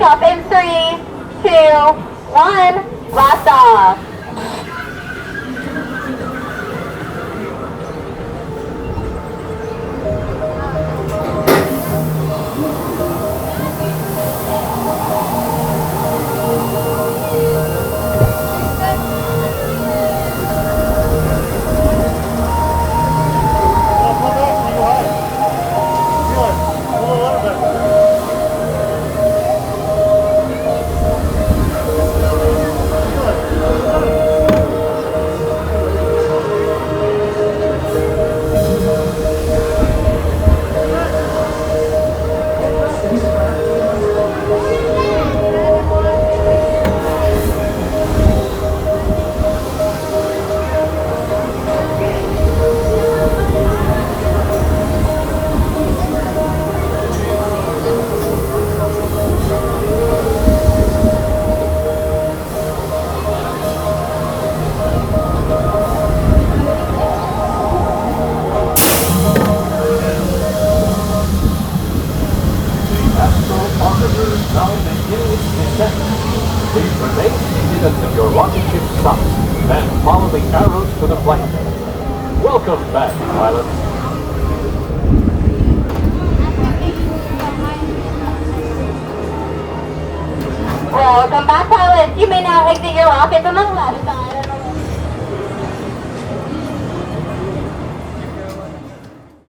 off in 3, 2, 1. Blast off. Please remain seated until your rocket ship stops, then follow the arrows to the flight deck. Welcome back, pilots. Welcome back, pilots. You may now exit your rockets on the left side.